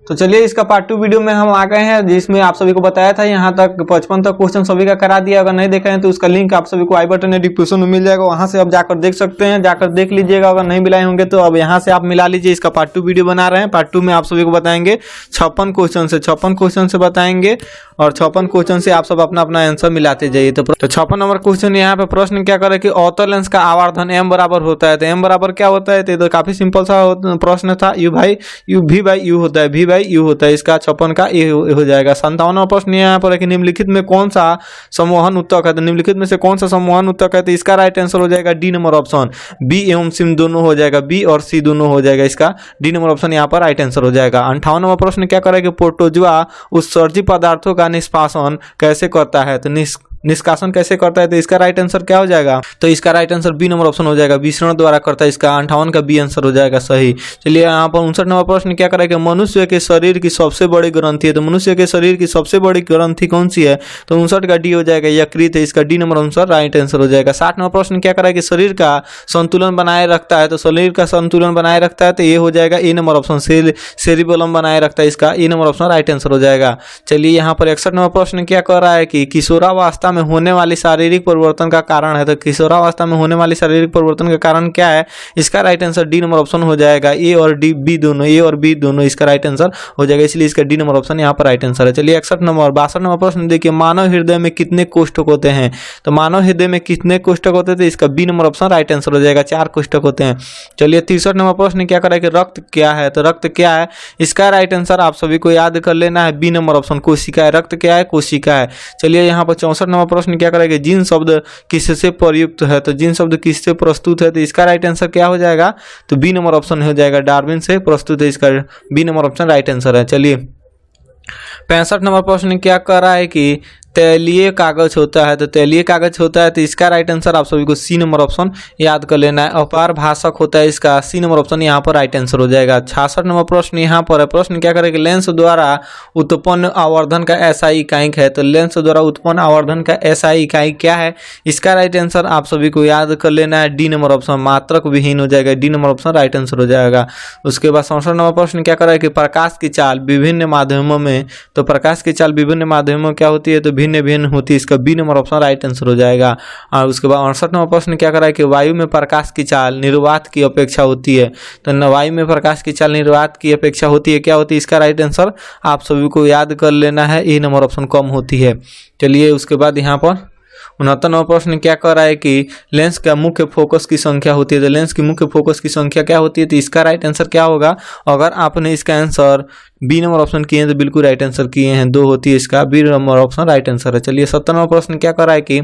तो चलिए इसका पार्ट 2 वीडियो में हम आ गए हैं, जिसमें आप सभी को बताया था यहाँ तक 55 तक क्वेश्चन सभी का करा दिया। अगर नहीं देखे हैं तो उसका लिंक आप सभी को आई बटन या डिस्क्रिप्शन में मिल जाएगा, वहां से आप जाकर देख सकते हैं, जाकर देख लीजिएगा। अगर नहीं मिलाए होंगे तो अब यहाँ से आप मिला लीजिए। इसका पार्ट 2 वीडियो बना रहे हैं। पार्ट 2 में आप सभी को बताएंगे 56 क्वेश्चन से बताएंगे, और 56 क्वेश्चन से आप सब अपना अपना आंसर मिलाते जाइए। तो 56 नंबर क्वेश्चन यहाँ पे प्रश्न क्या करे कि अवतल लेंस का आवर्धन m बराबर होता है। तो m बराबर क्या होता है, तो काफी सिंपल सा प्रश्न था। u v बाई u होता है, v बाई u होता है। इसका 56 का a हो जाएगा। 57वां प्रश्न यहाँ पर है कि निम्नलिखित में कौन सा सम्मोहन उत्तक है। तो निम्नलिखित में से कौन सा सम्मोहन उत्तक है, तो इसका राइट आंसर हो जाएगा डी नंबर ऑप्शन। बी एवं सी दोनों हो जाएगा, बी और सी दोनों हो जाएगा। इसका डी नंबर ऑप्शन यहाँ पर राइट आंसर हो जाएगा। 58वां प्रश्न क्या करेगा, प्रोटोजुआ उत्सर्जी पदार्थों का निष्कासन कैसे करता है। तो निष्कासन कैसे करता है, तो इसका राइट आंसर क्या हो जाएगा, तो इसका right answer B number option हो जाएगा, विसरण द्वारा करता है। इसका 58 का बी आंसर हो जाएगा सही। चलिए यहाँ पर 59 नंबर प्रश्न क्या करेगा, मनुष्य के शरीर की सबसे बड़ी ग्रंथि है। तो मनुष्य के शरीर की सबसे बड़ी ग्रंथि कौन सी है, तो 59 का डी हो जाएगा, यकृत है। इसका D number answer right answer हो जाएगा। 60 नंबर प्रश्न क्या करेगा, शरीर का संतुलन बनाए रखता है। तो शरीर का संतुलन बनाए रखता है, तो ये हो जाएगा ए नंबर ऑप्शन, सेरिबेलम बनाए रखता है। इसका ए नंबर ऑप्शन राइट आंसर हो जाएगा। चलिए यहाँ पर 61 नंबर प्रश्न क्या कर रहा है कि किशोरावस्था में होने वाली शारीरिक परिवर्तन का कारण है। तो किशोरावस्था में होने वाली शारीरिक परिवर्तन का कारण क्या है, इसका right answer D number option हो जाएगा। ए और डी बी दोनों, ए और बी दोनों इसका राइट आंसर हो जाएगा, इसलिए इसका डी नंबर ऑप्शन यहाँ पर राइट आंसर है। चलिए 62 नंबर प्रश्न देखिए, मानव हृदय में कितने कोष्ठक होते हैं। तो मानव हृदय में कितने कोष्ठक होते हैं, तो इसका B number option right answer हो जाएगा, 4 कोष्ठक होते हैं। चलिए 63 नंबर प्रश्न क्या करेगा, रक्त क्या है। तो रक्त क्या है, इसका राइट आंसर आप सभी को याद कर लेना है, बी नंबर ऑप्शन कोशिका है। रक्त क्या है, कोशिका है। चलिए यहाँ पर 64 नंबर प्रश्न क्या करेगा, जिन शब्द किससे प्रयुक्त है। तो जिन शब्द किससे प्रस्तुत है, तो इसका राइट आंसर क्या हो जाएगा, तो बी नंबर ऑप्शन हो जाएगा, डार्विन से प्रस्तुत है। इसका B number option right answer है। चलिए 65 नंबर प्रश्न क्या कर रहा है कि तैलीय कागज होता है। तो तैलीय कागज होता है, तो इसका राइट आंसर आप सभी को सी नंबर ऑप्शन याद कर लेना है। अपार भाषक होता है, इसका सी नंबर ऑप्शन यहाँ पर राइट आंसर हो जाएगा। 66 नंबर प्रश्न यहाँ पर है, प्रश्न क्या करेगा, लेंस द्वारा उत्पन्न आवर्धन का एसआई इकाई है। तो लेंस द्वारा उत्पन्न आवर्धन का एसआई इकाई क्या है, इसका राइट आंसर आप सभी को याद कर लेना है, डी नंबर ऑप्शन, मात्रक विहीन हो जाएगा, D number option right answer हो जाएगा। उसके बाद 67 नंबर प्रश्न क्या करेगा कि प्रकाश की चाल विभिन्न माध्यमों में। तो प्रकाश की चाल विभिन्न माध्यमों क्या होती है, तो भिन्न भिन्न होती है। इसका B number option right answer हो जाएगा। और उसके बाद 68 नंबर प्रश्न क्या करा है कि वायु में प्रकाश की चाल निर्वात की अपेक्षा होती है। तो वायु में प्रकाश की चाल निर्वात की अपेक्षा होती है, क्या होती है, इसका राइट आंसर आप सभी को याद कर लेना है, ए नंबर ऑप्शन कम होती है। चलिए उसके बाद यहाँ पर 69 नंबर प्रश्न क्या कर रहा है कि लेंस का मुख्य फोकस की संख्या होती है। तो लेंस की मुख्य फोकस की संख्या क्या होती है, तो इसका राइट आंसर क्या होगा। अगर आपने इसका आंसर बी नंबर ऑप्शन किए हैं तो बिल्कुल राइट आंसर किए हैं, 2 होती है, इसका B number option right answer है। चलिए 70 नंबर प्रश्न क्या कर रहा है कि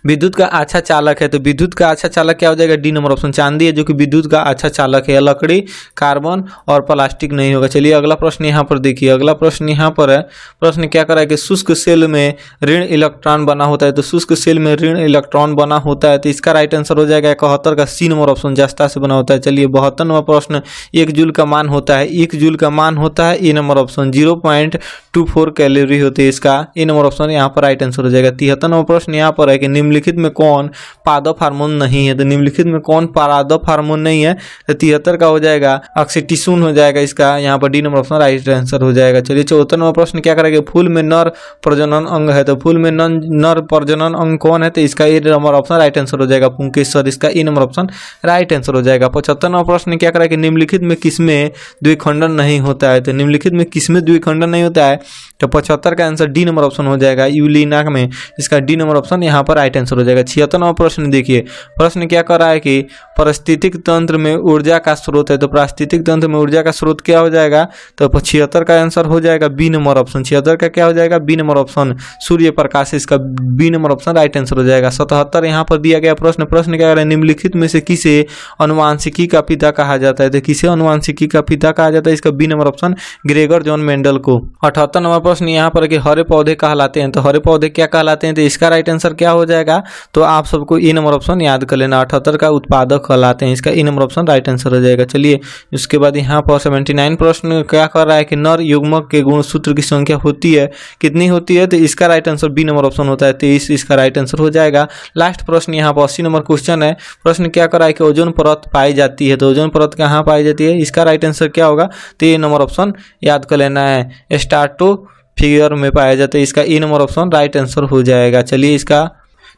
विद्युत का अच्छा चालक है। तो विद्युत का अच्छा चालक क्या हो जाएगा, डी नंबर ऑप्शन, चांदी है जो कि विद्युत का अच्छा चालक है। लकड़ी, कार्बन और प्लास्टिक नहीं होगा। चलिए अगला प्रश्न यहाँ पर देखिए, अगला प्रश्न यहाँ पर है, प्रश्न क्या कर रहा है कि शुष्क सेल में ऋण इलेक्ट्रॉन बना होता है। तो शुष्क सेल में ऋण इलेक्ट्रॉन बना होता है, तो इसका राइट आंसर हो जाएगा 71 का सी नंबर ऑप्शन, जस्ता से बना होता है। चलिए 72 नंबर प्रश्न, 1 जूल का मान होता है। 1 जूल का मान होता है, ए नंबर ऑप्शन, 0.24 कैलोरी होती है। इसका ए नंबर ऑप्शन यहाँ पर राइट आंसर हो जाएगा। 73 नंबर प्रश्न यहाँ पर है कि निम्नलिखित में कौन पादप हार्मोन नहीं है। तो निम्नलिखित में कौन पादप हार्मोन नहीं है, तो 73 का हो जाएगा, ऑक्सीटोसिन हो जाएगा। इसका यहाँ पर D number option right answer हो जाएगा। चलिए 74 नंबर प्रश्न क्या करेंगे, फूल में नर प्रजनन अंग है। तो फूल में नर प्रजनन अंग कौन है, तो इसका ए नंबर ऑप्शन राइट आंसर हो जाएगा, पुंकेसर। इसका ए नंबर ऑप्शन राइट आंसर हो जाएगा। 75 नंबर प्रश्न क्या करेंगे, निम्नलिखित में किसमें द्विखंडन नहीं होता है। तो निम्नलिखित में किसमें द्विखंडन नहीं होता है, तो 75 का आंसर डी नंबर ऑप्शन हो जाएगा, यूलिना में। इसका डी नंबर ऑप्शन यहाँ पर राइट आंसर हो जाएगा। 76 नंबर प्रश्न देखिए, प्रश्न क्या कर रहा है कि पारिस्थितिक तंत्र में ऊर्जा का स्रोत है। तो पारिस्थितिक तंत्र में ऊर्जा का स्रोत क्या हो जाएगा, तो 76 का आंसर हो जाएगा बी नंबर ऑप्शन। 76 का क्या हो जाएगा, बी नंबर ऑप्शन, सूर्य प्रकाश। इसका B number option right answer हो जाएगा। 77 यहाँ पर दिया गया प्रश्न क्या कर रहा है, निम्नलिखित में से किसे अनुवांशिकी का पिता कहा जाता है। तो किसे अनुवांशिकी का पिता कहा जाता है, इसका B number option, Gregor John Mendel को। 78 नंबर प्रश्न यहाँ पर कि हरे पौधे कहलाते हैं। तो हरे पौधे क्या कहलाते हैं, तो इसका राइट आंसर क्या हो जाएगा, तो आप सबको ई नंबर ऑप्शन याद कर लेना। 78 का उत्पादक कहलाते हैं, इसका ई नंबर ऑप्शन राइट आंसर हो जाएगा। चलिए उसके बाद यहाँ पर 79 प्रश्न क्या कर रहा है कि नर युग्मक के गुणसूत्र की संख्या होती है, कितनी होती है, तो इसका right answer B number option होता है, 23 इसका राइट आंसर हो जाएगा। लास्ट प्रश्न यहाँ पर 80 नंबर क्वेश्चन है। प्रश्न क्या कर रहा है कि ओजोन परत पाई जाती है, तो ओजोन परत कहाँ पाई जाती है, इसका राइट आंसर क्या होगा, तो ये नंबर ऑप्शन याद कर लेना है, स्ट्राटो फिगर में पाया जाता है, इसका ई नंबर ऑप्शन राइट आंसर हो जाएगा। चलिए इसका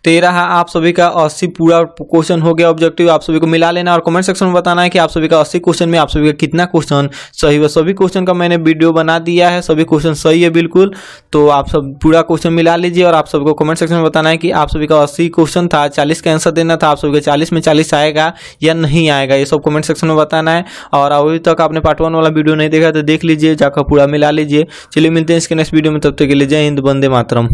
13 आप सभी का 80 पूरा क्वेश्चन हो गया ऑब्जेक्टिव, आप सभी को मिला लेना और कमेंट सेक्शन में बताना है कि आप सभी का 80 क्वेश्चन में आप सभी का कितना क्वेश्चन सही हुआ। सभी क्वेश्चन का मैंने वीडियो बना दिया है, सभी क्वेश्चन सही है बिल्कुल, तो आप सब पूरा क्वेश्चन मिला लीजिए और आप सभी को कमेंट सेक्शन में बताना है कि आप सभी का 80 क्वेश्चन था, 40 का आंसर देना था, आप सभी का 40 में 40 आएगा या नहीं आएगा, ये सब कमेंट सेक्शन में बताना है। और अभी तक आपने पार्ट 1 वाला वीडियो नहीं देखा तो देख लीजिए, जाकर पूरा मिला लीजिए। चलिए मिलते हैं इसके नेक्स्ट वीडियो में, तब तक के लिए जय हिंद, वंदे मातरम।